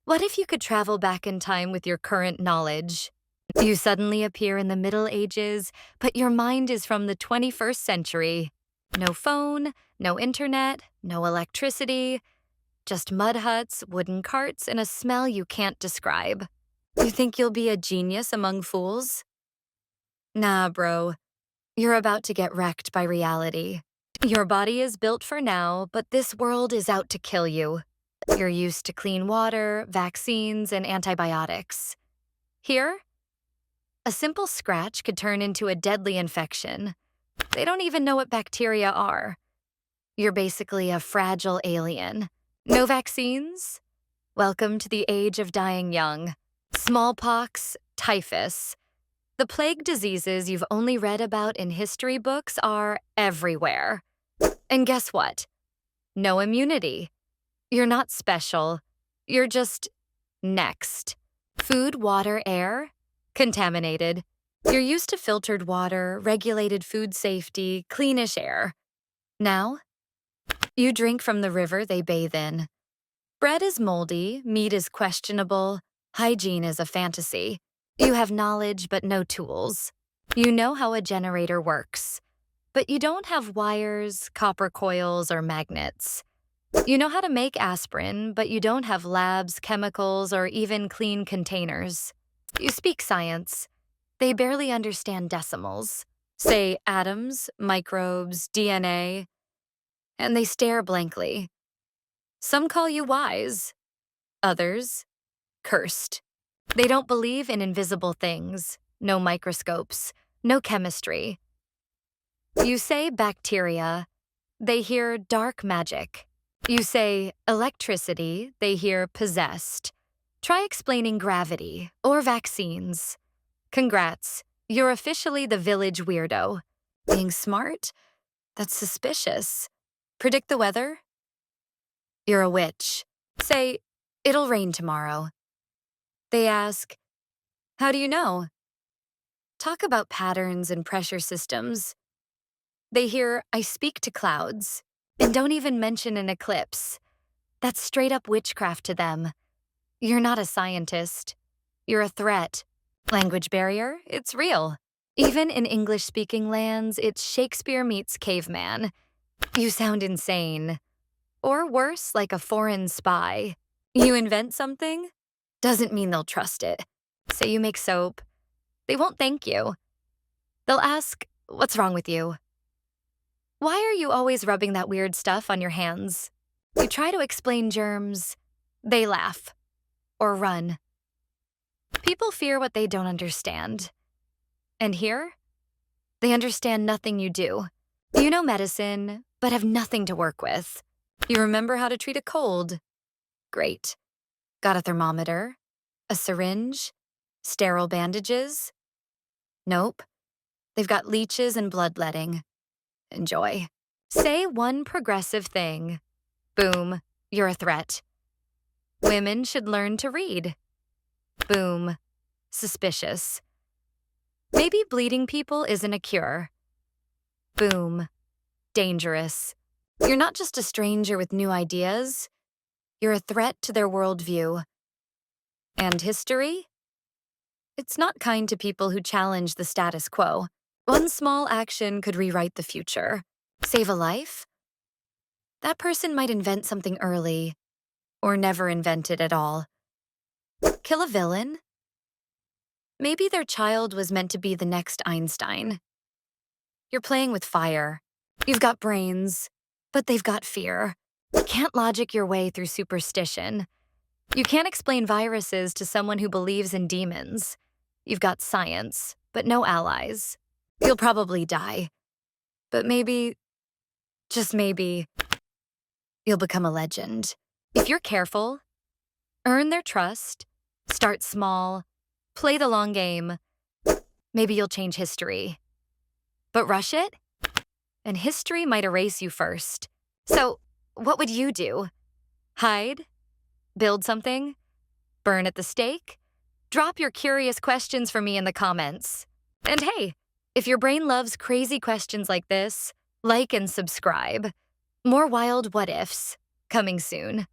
What if you could travel back in time with your current knowledge? You suddenly appear in the Middle Ages, but your mind is from the 21st century. No phone, no internet, no electricity, just mud huts, wooden carts, and a smell you can't describe. You think you'll be a genius among fools? Nah, bro. You're about to get wrecked by reality. Your body is built for now, but this world is out to kill you. You're used to clean water, vaccines, and antibiotics. Here, a simple scratch could turn into a deadly infection. They don't even know what bacteria are. You're basically a fragile alien. No vaccines? Welcome to the age of dying young. Smallpox, typhus. The plague diseases you've only read about in history books are everywhere. And guess what? No immunity. You're not special. You're just next. Food, water, air? Contaminated. You're used to filtered water, regulated food safety, cleanish air. Now, you drink from the river they bathe in. Bread is moldy, meat is questionable, hygiene is a fantasy. You have knowledge but no tools. You know how a generator works, but you don't have wires, copper coils, or magnets. You know how to make aspirin, but you don't have labs, chemicals, or even clean containers. You speak science. They barely understand decimals. Say atoms, microbes, DNA, and they stare blankly. Some call you wise, others, cursed. They don't believe in invisible things, no microscopes, no chemistry. You say bacteria, they hear dark magic. You say electricity, they hear possessed. Try explaining gravity or vaccines. Congrats, you're officially the village weirdo. Being smart? That's suspicious. Predict the weather? You're a witch. Say, it'll rain tomorrow. They ask, how do you know? Talk about patterns and pressure systems. They hear, I speak to clouds, and don't even mention an eclipse. That's straight up witchcraft to them. You're not a scientist. You're a threat. Language barrier? It's real. Even in English-speaking lands, it's Shakespeare meets caveman. You sound insane. Or worse, like a foreign spy. You invent something? Doesn't mean they'll trust it. Say you make soap. They won't thank you. They'll ask, what's wrong with you? Why are you always rubbing that weird stuff on your hands? You try to explain germs. They laugh. Or run. People fear what they don't understand. And here, they understand nothing you do. You know medicine, but have nothing to work with. You remember how to treat a cold. Great. Got a thermometer? A syringe? Sterile bandages? Nope. They've got leeches and bloodletting. Enjoy. Say one progressive thing. Boom, you're a threat. Women should learn to read. Boom, suspicious. Maybe bleeding people isn't a cure. Boom, dangerous. You're not just a stranger with new ideas. You're a threat to their worldview. And history? It's not kind to people who challenge the status quo. One small action could rewrite the future. Save a life? That person might invent something early, or never invent it at all. Kill a villain? Maybe their child was meant to be the next Einstein. You're playing with fire. You've got brains, but they've got fear. You can't logic your way through superstition. You can't explain viruses to someone who believes in demons. You've got science, but no allies. You'll probably die. But maybe, just maybe, you'll become a legend. If you're careful, earn their trust, start small, play the long game, maybe you'll change history. But rush it, and history might erase you first. So, what would you do? Hide? Build something? Burn at the stake? Drop your curious questions for me in the comments. And hey, if your brain loves crazy questions like this, like and subscribe. More wild what-ifs coming soon.